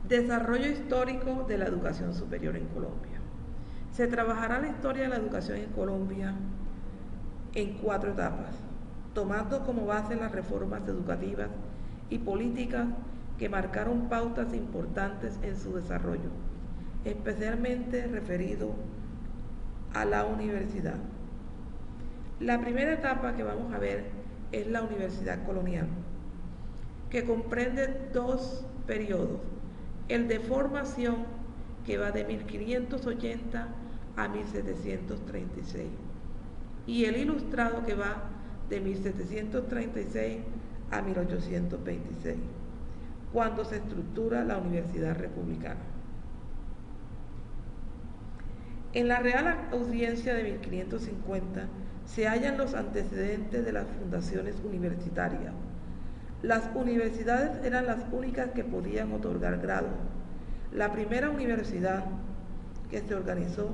Desarrollo histórico de la educación superior en Colombia. Se trabajará la historia de la educación en Colombia en 4 etapas, tomando como base las reformas educativas y políticas que marcaron pautas importantes en su desarrollo, especialmente referido a la universidad. La primera etapa que vamos a ver es la universidad colonial, que comprende 2 periodos: el de formación, que va de 1580 a 1736, y el ilustrado, que va de 1736 a 1826, cuando se estructura la Universidad Republicana. En la Real Audiencia de 1550 se hallan los antecedentes de las fundaciones universitarias. Las universidades eran las únicas que podían otorgar grados. La primera universidad que se organizó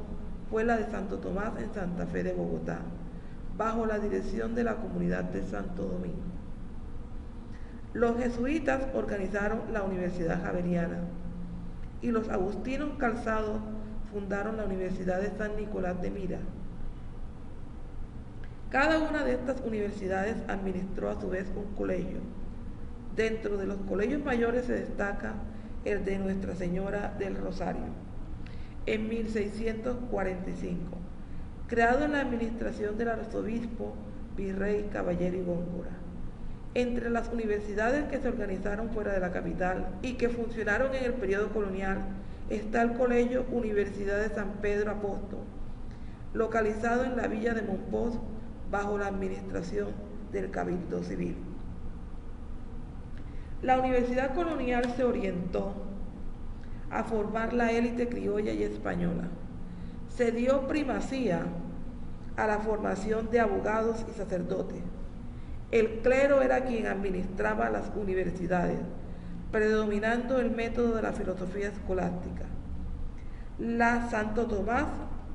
fue la de Santo Tomás en Santa Fe de Bogotá, bajo la dirección de la comunidad de Santo Domingo. Los jesuitas organizaron la Universidad Javeriana y los agustinos calzados fundaron la Universidad de San Nicolás de Mira. Cada una de estas universidades administró a su vez un colegio. Dentro de los colegios mayores se destaca el de Nuestra Señora del Rosario, en 1645, creado en la administración del arzobispo Virrey Caballero y Góngora. Entre las universidades que se organizaron fuera de la capital y que funcionaron en el periodo colonial está el Colegio Universidad de San Pedro Apóstol, localizado en la villa de Monpós, bajo la administración del Cabildo Civil. La Universidad Colonial se orientó a formar la élite criolla y española. Se dio primacía a la formación de abogados y sacerdotes. El clero era quien administraba las universidades, predominando el método de la filosofía escolástica. La Santo Tomás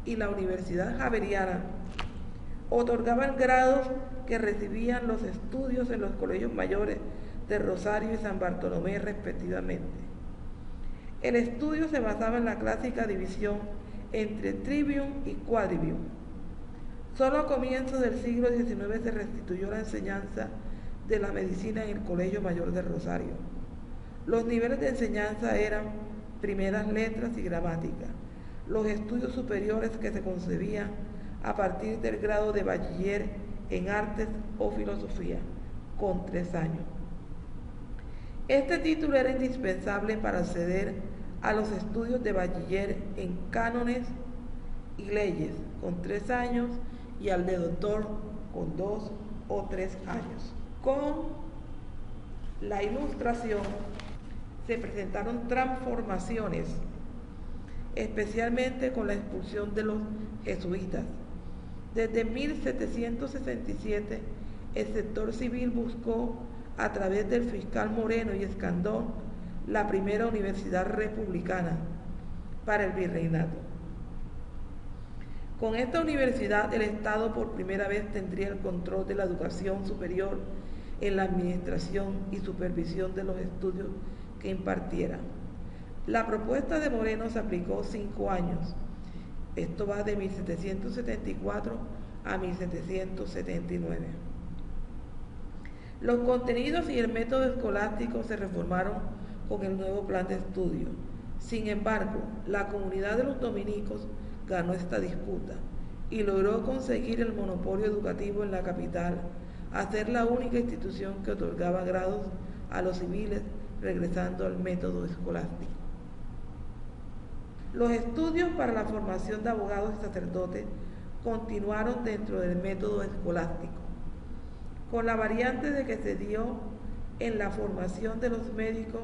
y la Universidad Javeriana otorgaban grados que recibían los estudios en los colegios mayores de Rosario y San Bartolomé respectivamente. El estudio se basaba en la clásica división entre trivium y quadrivium. Solo a comienzos del siglo XIX se restituyó la enseñanza de la medicina en el Colegio Mayor de Rosario. Los niveles de enseñanza eran primeras letras y gramática, los estudios superiores que se concebían a partir del grado de bachiller en artes o filosofía, con 3 años. Este título era indispensable para acceder a los estudios de bachiller en cánones y leyes, con 3 años, y al de doctor, con 2 o 3 años. Con la Ilustración se presentaron transformaciones, especialmente con la expulsión de los jesuitas. Desde 1767, el sector civil buscó, a través del fiscal Moreno y Escandón, la primera universidad republicana para el virreinato. Con esta universidad, el Estado por primera vez tendría el control de la educación superior en la administración y supervisión de los estudios que impartiera. La propuesta de Moreno se aplicó 5 años. Esto va de 1774 a 1779. Los contenidos y el método escolástico se reformaron con el nuevo plan de estudio. Sin embargo, la comunidad de los dominicos ganó esta disputa y logró conseguir el monopolio educativo en la capital, a ser la única institución que otorgaba grados a los civiles, regresando al método escolástico. Los estudios para la formación de abogados y sacerdotes continuaron dentro del método escolástico, con la variante de que se dio en la formación de los médicos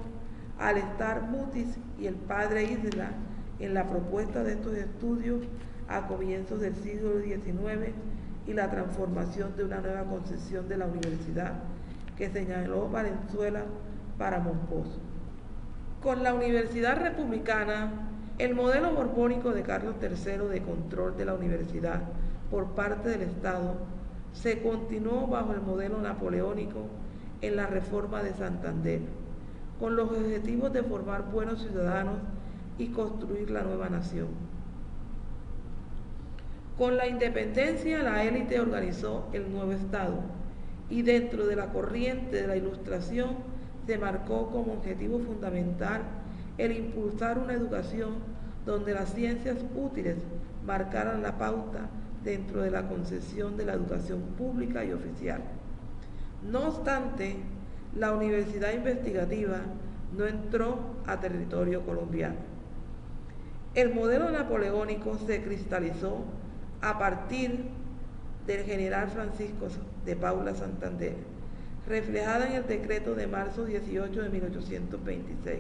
al estar Mutis y el padre Isla en la propuesta de estos estudios a comienzos del siglo XIX y la transformación de una nueva concepción de la universidad que señaló Valenzuela para Monpós. Con la Universidad Republicana, el modelo borbónico de Carlos III de control de la universidad por parte del Estado se continuó bajo el modelo napoleónico en la Reforma de Santander, con los objetivos de formar buenos ciudadanos y construir la nueva nación. Con la independencia, la élite organizó el nuevo Estado y dentro de la corriente de la Ilustración se marcó como objetivo fundamental el impulsar una educación donde las ciencias útiles marcaran la pauta dentro de la concepción de la educación pública y oficial. No obstante, la universidad investigativa no entró a territorio colombiano. El modelo napoleónico se cristalizó a partir del general Francisco de Paula Santander, reflejada en el decreto de marzo 18 de 1826,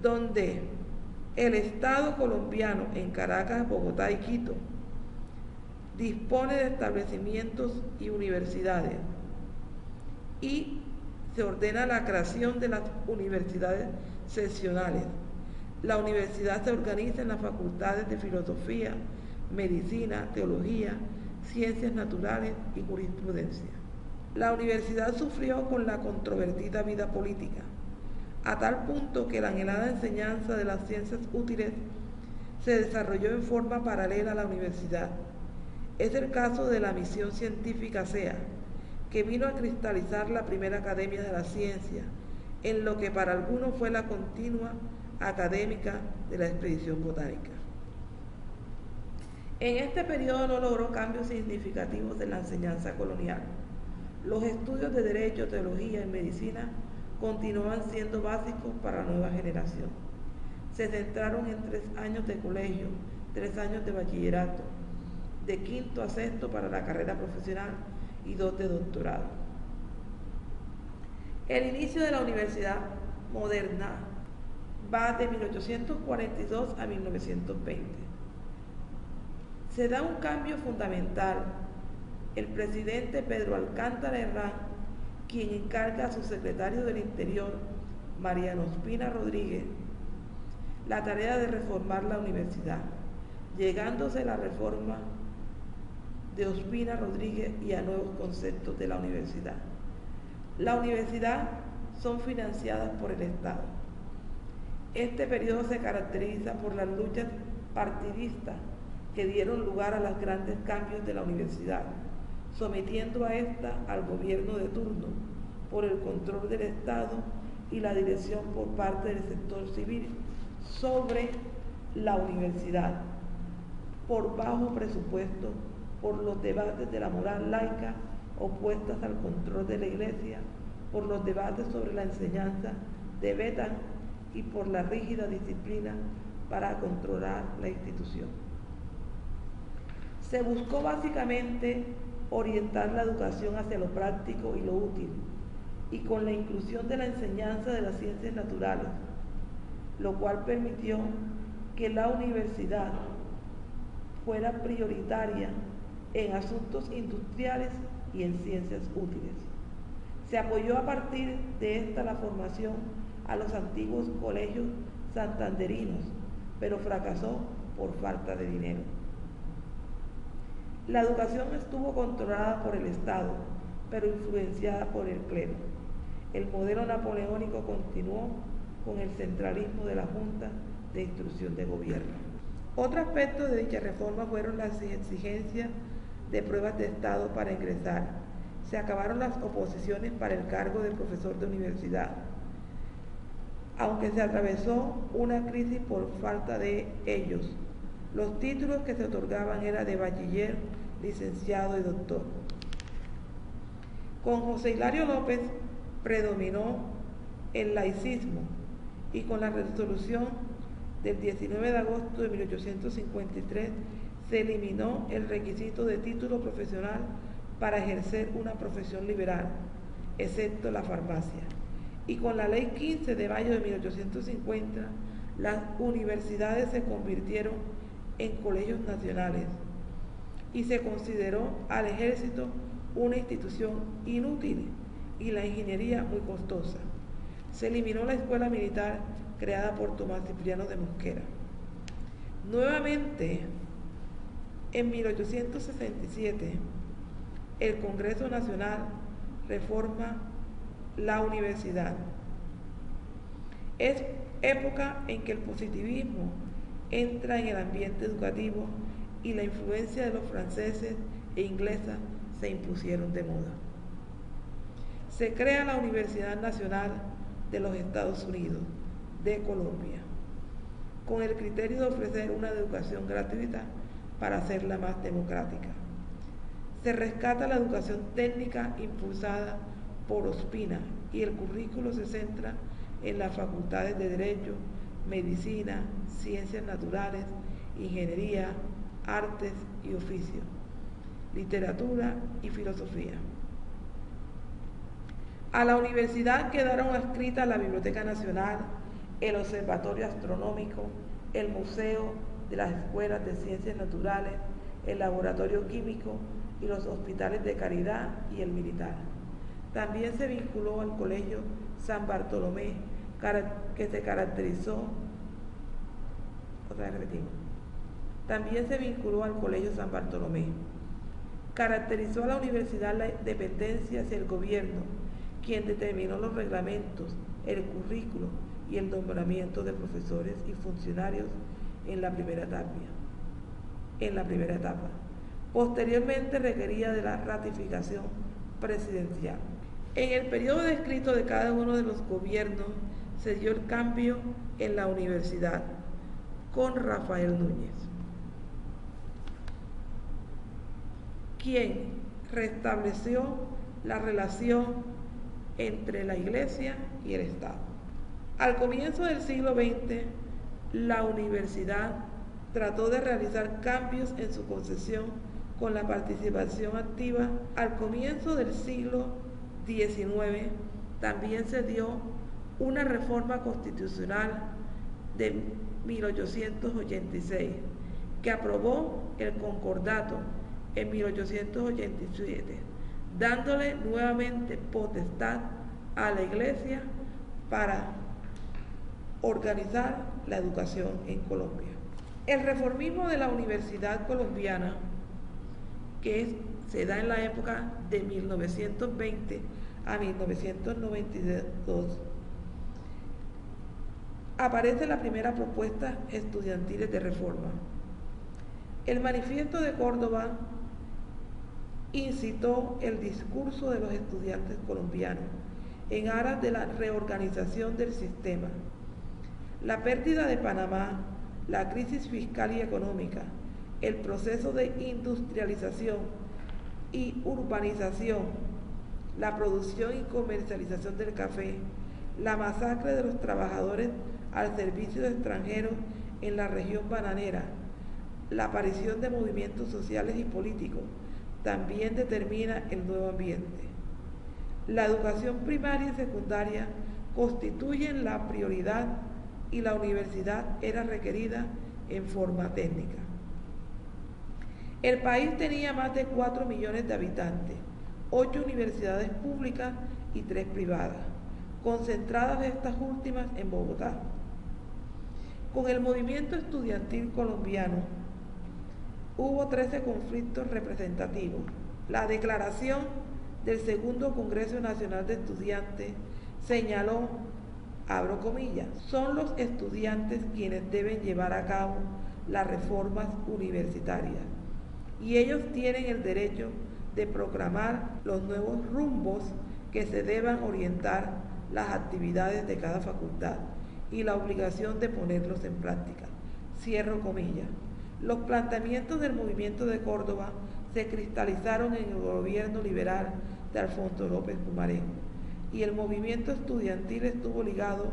donde el Estado colombiano en Caracas, Bogotá y Quito dispone de establecimientos y universidades y se ordena la creación de las universidades seccionales. La universidad se organiza en las facultades de filosofía, medicina, teología, ciencias naturales y jurisprudencia. La universidad sufrió con la controvertida vida política, a tal punto que la anhelada enseñanza de las ciencias útiles se desarrolló en forma paralela a la universidad. Es el caso de la Misión Científica CEA, que vino a cristalizar la primera academia de la ciencia, en lo que para algunos fue la continua académica de la expedición botánica. En este periodo no logró cambios significativos en la enseñanza colonial. Los estudios de Derecho, Teología y Medicina continuaban siendo básicos para la nueva generación. Se centraron en 3 años de colegio, 3 años de bachillerato, de quinto a sexto para la carrera profesional y 2 de doctorado. El inicio de la universidad moderna va de 1842 a 1920. Se da un cambio fundamental. El presidente Pedro Alcántara Herrán, quien encarga a su secretario del Interior, Mariano Ospina Rodríguez, la tarea de reformar la universidad, llegándose la reforma de Ospina Rodríguez y a nuevos conceptos de la universidad. La universidad son financiadas por el Estado. Este periodo se caracteriza por las luchas partidistas que dieron lugar a los grandes cambios de la universidad, sometiendo a esta al gobierno de turno por el control del Estado y la dirección por parte del sector civil sobre la universidad, por bajo presupuesto, por los debates de la moral laica opuestas al control de la Iglesia, por los debates sobre la enseñanza de Betán y por la rígida disciplina para controlar la institución. Se buscó básicamente orientar la educación hacia lo práctico y lo útil, y con la inclusión de la enseñanza de las ciencias naturales, lo cual permitió que la universidad fuera prioritaria en asuntos industriales y en ciencias útiles. Se apoyó a partir de esta la formación a los antiguos colegios santanderinos, pero fracasó por falta de dinero. La educación estuvo controlada por el Estado, pero influenciada por el clero. El modelo napoleónico continuó con el centralismo de la Junta de Instrucción de Gobierno. Otro aspecto de dicha reforma fueron las exigencias de pruebas de estado para ingresar. Se acabaron las oposiciones para el cargo de profesor de universidad, aunque se atravesó una crisis por falta de ellos. Los títulos que se otorgaban eran de bachiller, licenciado y doctor. Con José Hilario López predominó el laicismo y con la resolución del 19 de agosto de 1853 se eliminó el requisito de título profesional para ejercer una profesión liberal, excepto la farmacia. Y con la ley 15 de mayo de 1850, las universidades se convirtieron en colegios nacionales y se consideró al ejército una institución inútil y la ingeniería muy costosa. Se eliminó la escuela militar creada por Tomás Cipriano de Mosquera. Nuevamente, en 1867, el Congreso Nacional reforma la universidad Es época en que el positivismo entra en el ambiente educativo y la influencia de los franceses e inglesas se impusieron de moda. Se crea la Universidad Nacional de los Estados Unidos de Colombia, con el criterio de ofrecer una educación gratuita para hacerla más democrática. Se rescata la educación técnica impulsada por Ospina y el currículo se centra en las facultades de Derecho, Medicina, Ciencias Naturales, Ingeniería, Artes y Oficios, Literatura y Filosofía. A la universidad quedaron adscritas la Biblioteca Nacional, el Observatorio Astronómico, el Museo de las Escuelas de Ciencias Naturales, el Laboratorio Químico y los hospitales de caridad y el militar. También se vinculó al Colegio San Bartolomé, que se caracterizó, También se vinculó al Colegio San Bartolomé. Caracterizó a la universidad la dependencia hacia el gobierno, quien determinó los reglamentos, el currículo y el nombramiento de profesores y funcionarios en la primera etapa. Posteriormente requería de la ratificación presidencial. En el periodo descrito de cada uno de los gobiernos se dio el cambio en la universidad con Rafael Núñez, quien restableció la relación entre la Iglesia y el Estado. Al comienzo del siglo XX, la universidad trató de realizar cambios en su concesión con la participación activa. Al comienzo del siglo XIX también se dio una reforma constitucional de 1886 que aprobó el concordato en 1887, dándole nuevamente potestad a la Iglesia para organizar la educación en Colombia. El reformismo de la Universidad Colombiana, se da en la época de 1920 a 1992, aparece la primera propuesta estudiantil de reforma. El Manifiesto de Córdoba incitó el discurso de los estudiantes colombianos en aras de la reorganización del sistema. La pérdida de Panamá, la crisis fiscal y económica, el proceso de industrialización y urbanización, la producción y comercialización del café, la masacre de los trabajadores al servicio de extranjeros en la región bananera, la aparición de movimientos sociales y políticos, también determina el nuevo ambiente. La educación primaria y secundaria constituyen la prioridad y la universidad era requerida en forma técnica. El país tenía más de 4 millones de habitantes, 8 universidades públicas y 3 privadas, concentradas estas últimas en Bogotá. Con el movimiento estudiantil colombiano hubo 13 conflictos representativos. La declaración del Segundo Congreso Nacional de Estudiantes señaló, abro comillas, son los estudiantes quienes deben llevar a cabo las reformas universitarias y ellos tienen el derecho de proclamar los nuevos rumbos que se deban orientar las actividades de cada facultad y la obligación de ponerlos en práctica. Cierro comillas. Los planteamientos del movimiento de Córdoba se cristalizaron en el gobierno liberal de Alfonso López Pumarejo y el movimiento estudiantil estuvo ligado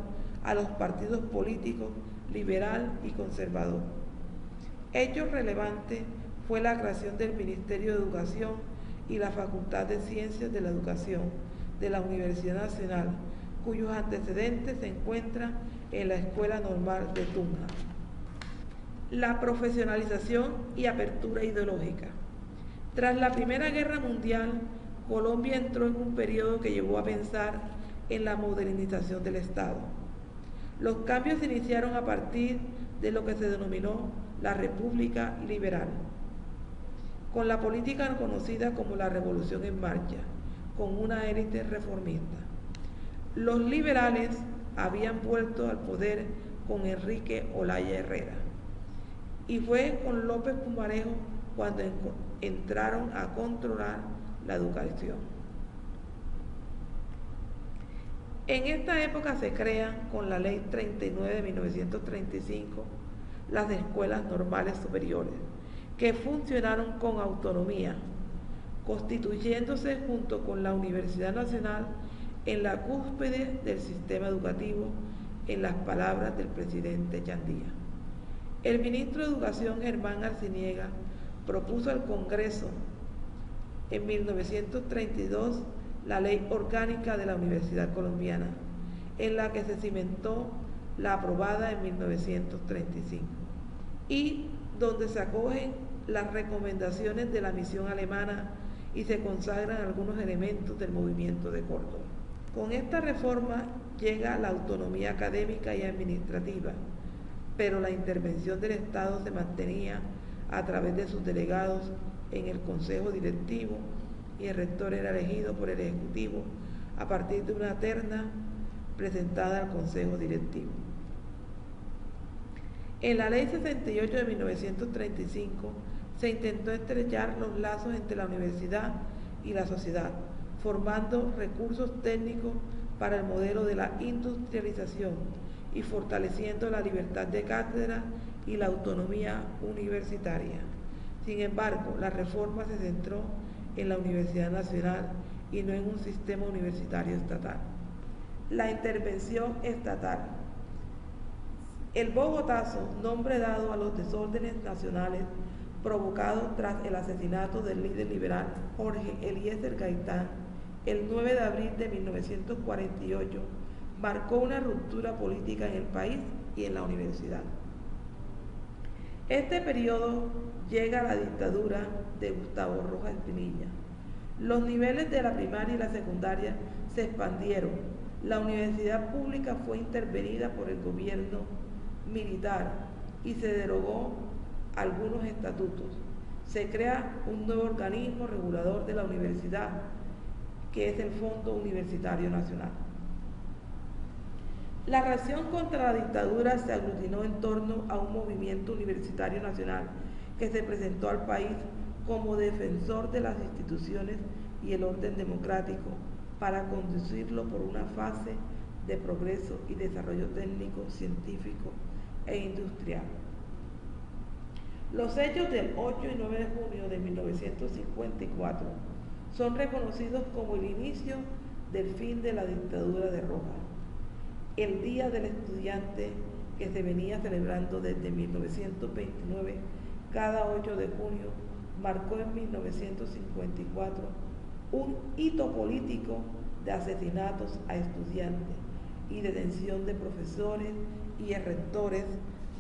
a los partidos políticos liberal y conservador. Hecho relevante fue la creación del Ministerio de Educación y la Facultad de Ciencias de la Educación de la Universidad Nacional, cuyos antecedentes se encuentran en la Escuela Normal de Tunja. La profesionalización y apertura ideológica. Tras la Primera Guerra Mundial, Colombia entró en un periodo que llevó a pensar en la modernización del Estado. Los cambios se iniciaron a partir de lo que se denominó la República Liberal, con la política conocida como la Revolución en Marcha, con una élite reformista. Los liberales habían vuelto al poder con Enrique Olaya Herrera. Y fue con López Pumarejo cuando entraron a controlar la educación. En esta época se crean, con la Ley 39 de 1935, las escuelas normales superiores, que funcionaron con autonomía, constituyéndose junto con la Universidad Nacional en la cúspide del sistema educativo, en las palabras del presidente Chandía. El ministro de Educación, Germán Arciniega, propuso al Congreso en 1932 la Ley Orgánica de la Universidad Colombiana, en la que se cimentó la aprobada en 1935, y donde se acogen las recomendaciones de la misión alemana y se consagran algunos elementos del movimiento de Córdoba. Con esta reforma llega la autonomía académica y administrativa, pero la intervención del Estado se mantenía a través de sus delegados en el Consejo Directivo, y el rector era elegido por el Ejecutivo a partir de una terna presentada al Consejo Directivo. En la Ley 68 de 1935 se intentó estrechar los lazos entre la universidad y la sociedad, formando recursos técnicos para el modelo de la industrialización y fortaleciendo la libertad de cátedra y la autonomía universitaria. Sin embargo, la reforma se centró en la Universidad Nacional y no en un sistema universitario estatal. La intervención estatal. El Bogotazo, nombre dado a los desórdenes nacionales provocados tras el asesinato del líder liberal Jorge Eliezer Gaitán el 9 de abril de 1948, marcó una ruptura política en el país y en la universidad. Este periodo llega a la dictadura de Gustavo Rojas Pinilla. Los niveles de la primaria y la secundaria se expandieron. La universidad pública fue intervenida por el gobierno militar y se derogó algunos estatutos. Se crea un nuevo organismo regulador de la universidad, que es el Fondo Universitario Nacional. La reacción contra la dictadura se aglutinó en torno a un movimiento universitario nacional que se presentó al país como defensor de las instituciones y el orden democrático para conducirlo por una fase de progreso y desarrollo técnico, científico e industrial. Los hechos del 8 y 9 de junio de 1954 son reconocidos como el inicio del fin de la dictadura de Rojas. El Día del Estudiante, que se venía celebrando desde 1929 cada 8 de junio, marcó en 1954 un hito político de asesinatos a estudiantes y detención de profesores y rectores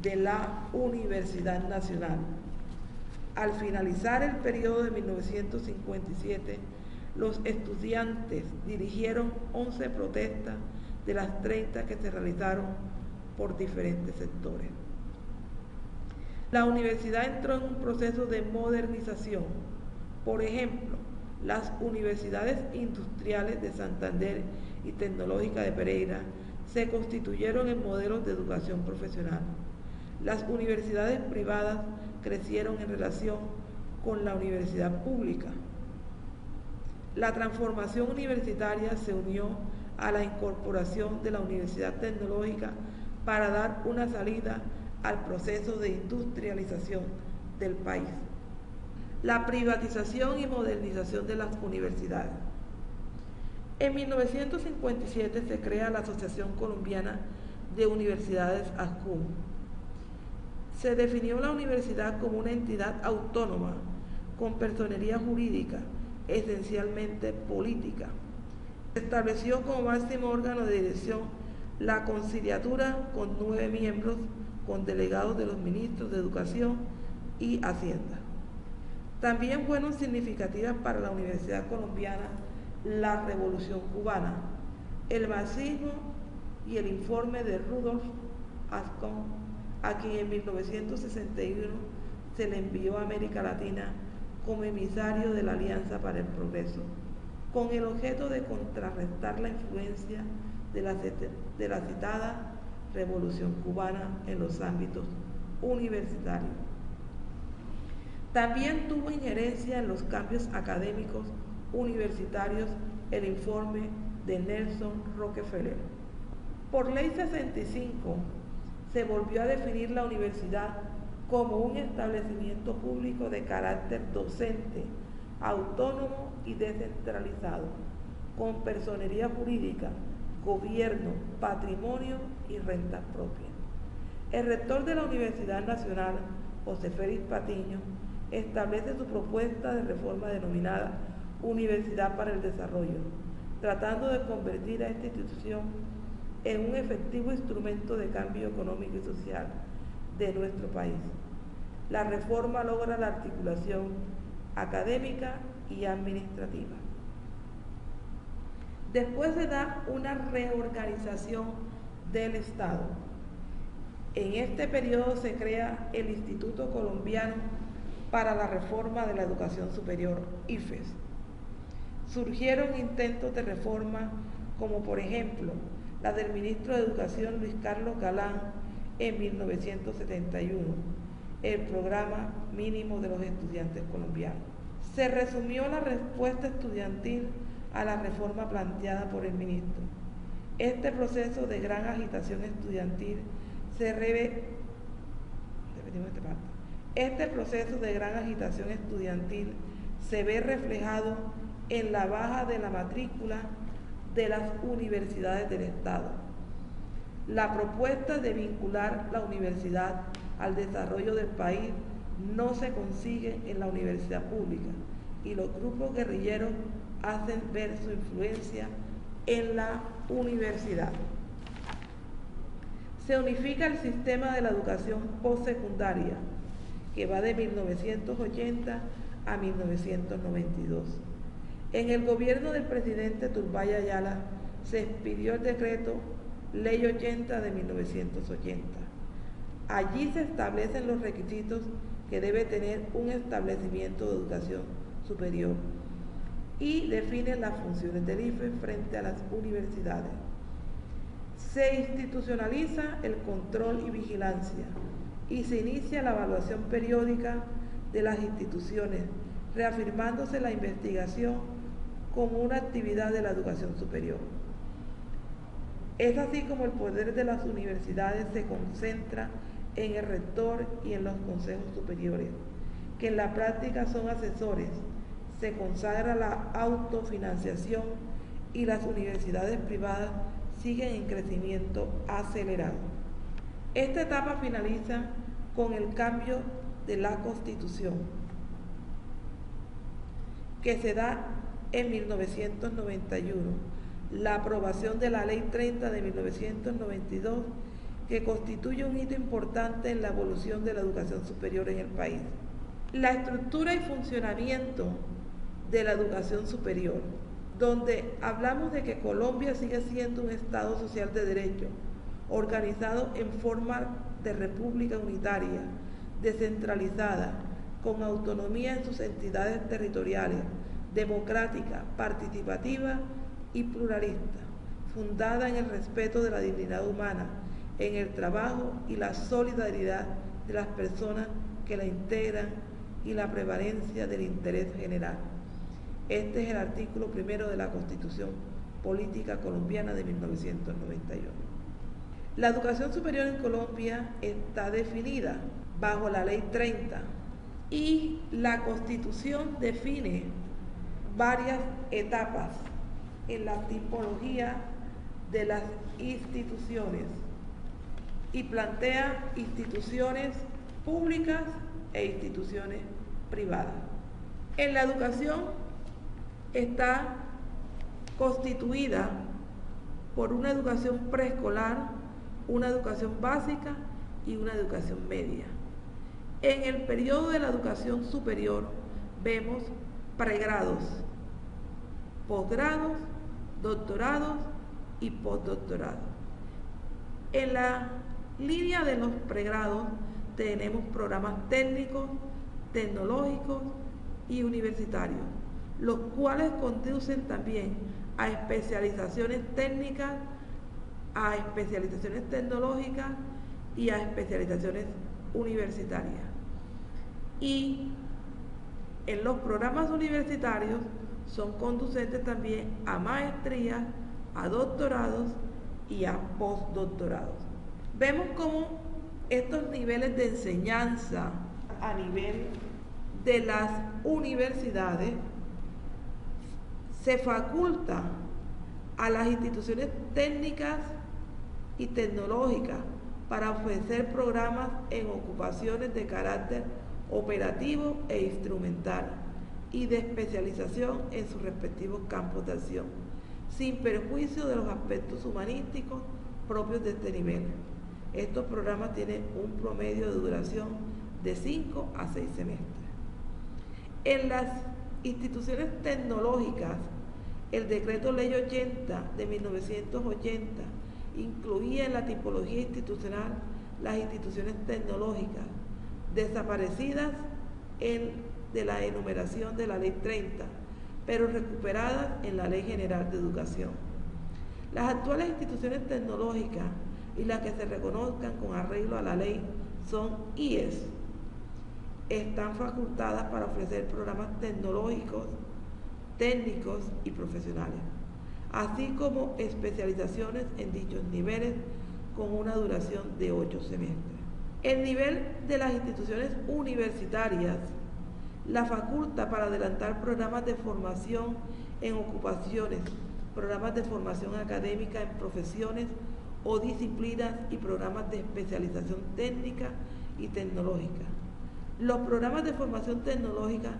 de la Universidad Nacional. Al finalizar el periodo de 1957, los estudiantes dirigieron 11 protestas de las 30 que se realizaron por diferentes sectores. La universidad entró en un proceso de modernización. Por ejemplo, las universidades industriales de Santander y Tecnológica de Pereira se constituyeron en modelos de educación profesional. Las universidades privadas crecieron en relación con la universidad pública. La transformación universitaria se unió a la incorporación de la Universidad Tecnológica para dar una salida al proceso de industrialización del país. La privatización y modernización de las universidades. En 1957 se crea la Asociación Colombiana de Universidades ASCUM. Se definió la universidad como una entidad autónoma, con personería jurídica, esencialmente política. Se estableció como máximo órgano de dirección la conciliatura con 9 miembros, con delegados de los ministros de Educación y Hacienda. También fueron significativas para la Universidad Colombiana la Revolución Cubana, el marxismo y el informe de Rudolf Ascom, a quien en 1961 se le envió a América Latina como emisario de la Alianza para el Progreso, con el objeto de contrarrestar la influencia de la citada Revolución Cubana en los ámbitos universitarios. También tuvo injerencia en los cambios académicos universitarios el informe de Nelson Rockefeller. Por Ley 65 se volvió a definir la universidad como un establecimiento público de carácter docente, autónomo y descentralizado, con personería jurídica, gobierno, patrimonio y rentas propias. El rector de la Universidad Nacional, José Félix Patiño, establece su propuesta de reforma denominada Universidad para el Desarrollo, tratando de convertir a esta institución en un efectivo instrumento de cambio económico y social de nuestro país. La reforma logra la articulación académica y administrativa. Después se da una reorganización del Estado. En este periodo se crea el Instituto Colombiano para la Reforma de la Educación Superior, IFES. Surgieron intentos de reforma como por ejemplo la del ministro de Educación Luis Carlos Galán en 1971, el programa mínimo de los estudiantes colombianos. Se resumió la respuesta estudiantil a la reforma planteada por el ministro. Este proceso de gran agitación estudiantil se ve reflejado en la baja de la matrícula de las universidades del Estado. La propuesta de vincular la universidad al desarrollo del país no se consigue en la universidad pública y los grupos guerrilleros hacen ver su influencia en la universidad. Se unifica el sistema de la educación postsecundaria, que va de 1980 a 1992. En el gobierno del presidente Turbay Ayala se expidió el decreto Ley 80 de 1980. Allí se establecen los requisitos que debe tener un establecimiento de educación superior y definen las funciones del IFES frente a las universidades. Se institucionaliza el control y vigilancia y se inicia la evaluación periódica de las instituciones, reafirmándose la investigación como una actividad de la educación superior. Es así como el poder de las universidades se concentra en el rector y en los consejos superiores, que en la práctica son asesores. Se consagra la autofinanciación y las universidades privadas siguen en crecimiento acelerado. Esta etapa finaliza con el cambio de la Constitución, que se da en 1991, la aprobación de la Ley 30 de 1992, que constituye un hito importante en la evolución de la educación superior en el país. La estructura y funcionamiento de la educación superior, donde hablamos de que Colombia sigue siendo un Estado social de derecho, organizado en forma de república unitaria, descentralizada, con autonomía en sus entidades territoriales, democrática, participativa y pluralista, fundada en el respeto de la dignidad humana, en el trabajo y la solidaridad de las personas que la integran y la prevalencia del interés general. Este es el artículo 1 de la Constitución Política Colombiana de 1991. La educación superior en Colombia está definida bajo la Ley 30 y la Constitución define varias etapas en la tipología de las instituciones y plantea instituciones públicas e instituciones privadas. En la educación está constituida por una educación preescolar, una educación básica y una educación media. En el periodo de la educación superior vemos pregrados, posgrados, doctorados y postdoctorados. En la línea de los pregrados tenemos programas técnicos, tecnológicos y universitarios, los cuales conducen también a especializaciones técnicas a especializaciones tecnológicas y a especializaciones universitarias. Y en los programas universitarios son conducentes también a maestrías, a doctorados y a postdoctorados. Vemos cómo estos niveles de enseñanza a nivel de las universidades se faculta a las instituciones técnicas y tecnológicas para ofrecer programas en ocupaciones de carácter operativo e instrumental y de especialización en sus respectivos campos de acción, sin perjuicio de los aspectos humanísticos propios de este nivel. Estos programas tienen un promedio de duración de 5 a 6 semestres. En las instituciones tecnológicas, el Decreto Ley 80 de 1980 incluía en la tipología institucional las instituciones tecnológicas desaparecidas de la enumeración de la Ley 30, pero recuperadas en la Ley General de Educación. Las actuales instituciones tecnológicas y las que se reconozcan con arreglo a la ley son IES. Están facultadas para ofrecer programas tecnológicos, técnicos y profesionales, así como especializaciones en dichos niveles con una duración de 8 semestres. El nivel de las instituciones universitarias la faculta para adelantar programas de formación en ocupaciones, programas de formación académica en profesiones o disciplinas y programas de especialización técnica y tecnológica. Los programas de formación tecnológica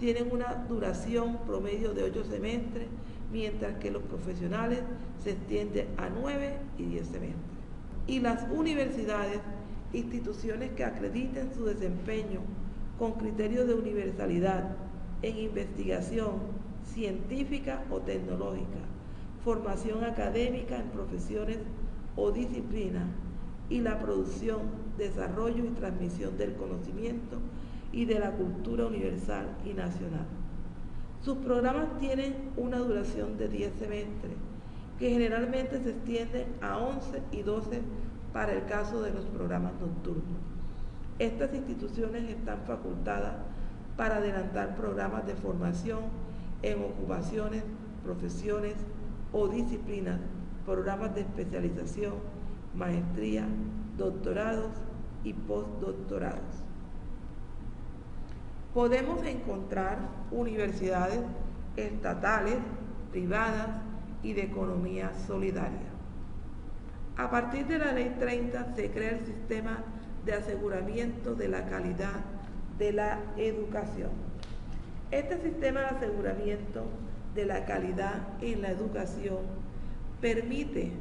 tienen una duración promedio de 8 semestres, mientras que los profesionales se extienden a 9 y 10 semestres. Y las universidades, instituciones que acrediten su desempeño con criterios de universalidad en investigación científica o tecnológica, formación académica en profesiones o disciplinas y la producción, desarrollo y transmisión del conocimiento y de la cultura universal y nacional. Sus programas tienen una duración de 10 semestres, que generalmente se extienden a 11 y 12 para el caso de los programas nocturnos. Estas instituciones están facultadas para adelantar programas de formación en ocupaciones, profesiones o disciplinas, programas de especialización, maestría, doctorados y postdoctorados. Podemos encontrar universidades estatales, privadas y de economía solidaria. A partir de la Ley 30 se crea el sistema de aseguramiento de la calidad de la educación. Este sistema de aseguramiento de la calidad en la educación permite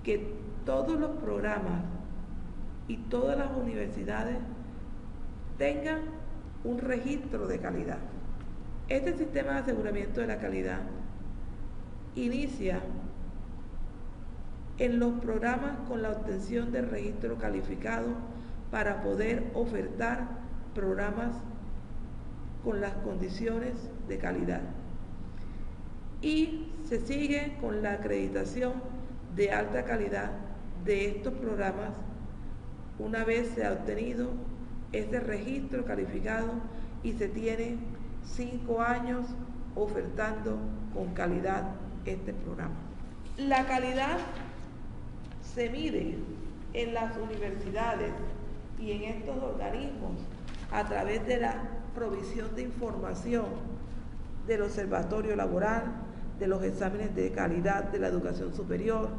que todos los programas y todas las universidades tengan un registro de calidad. Este sistema de aseguramiento de la calidad inicia en los programas con la obtención del registro calificado para poder ofertar programas con las condiciones de calidad. Y se sigue con la acreditación de alta calidad de estos programas una vez se ha obtenido este registro calificado y se tiene 5 años ofertando con calidad este programa. La calidad se mide en las universidades y en estos organismos a través de la provisión de información del observatorio laboral, de los exámenes de calidad de la educación superior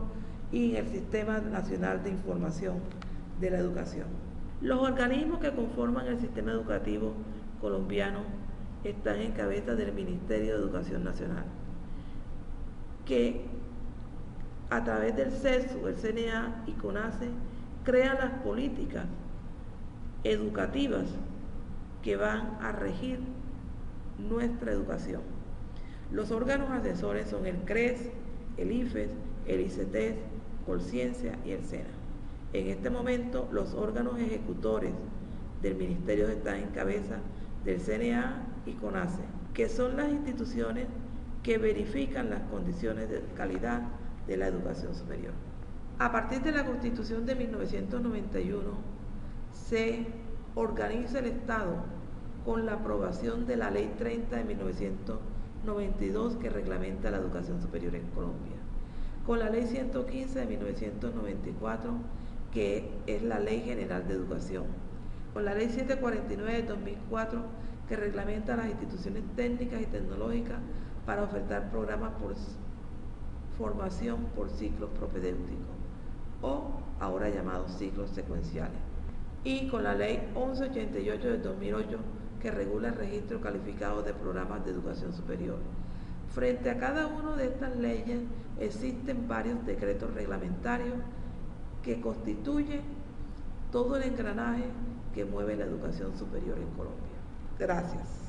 y en el Sistema Nacional de Información de la Educación. Los organismos que conforman el sistema educativo colombiano están en cabeza del Ministerio de Educación Nacional, que a través del CESU, el CNA y CONACE crean las políticas educativas que van a regir nuestra educación. Los órganos asesores son el CRES, el IFES, el ICETES, Colciencia y el SENA. En este momento, los órganos ejecutores del Ministerio están en cabeza del CNA y CONACE, que son las instituciones que verifican las condiciones de calidad de la educación superior. A partir de la Constitución de 1991, se organiza el Estado con la aprobación de la Ley 30 de 1992 que reglamenta la educación superior en Colombia, con la Ley 115 de 1994 que es la Ley General de Educación, con la Ley 749 de 2004 que reglamenta las instituciones técnicas y tecnológicas para ofertar programas por formación por ciclos propedéuticos o ahora llamados ciclos secuenciales, y con la Ley 1188 de 2008 que regula el registro calificado de programas de educación superior. Frente a cada una de estas leyes existen varios decretos reglamentarios que constituyen todo el engranaje que mueve la educación superior en Colombia. Gracias.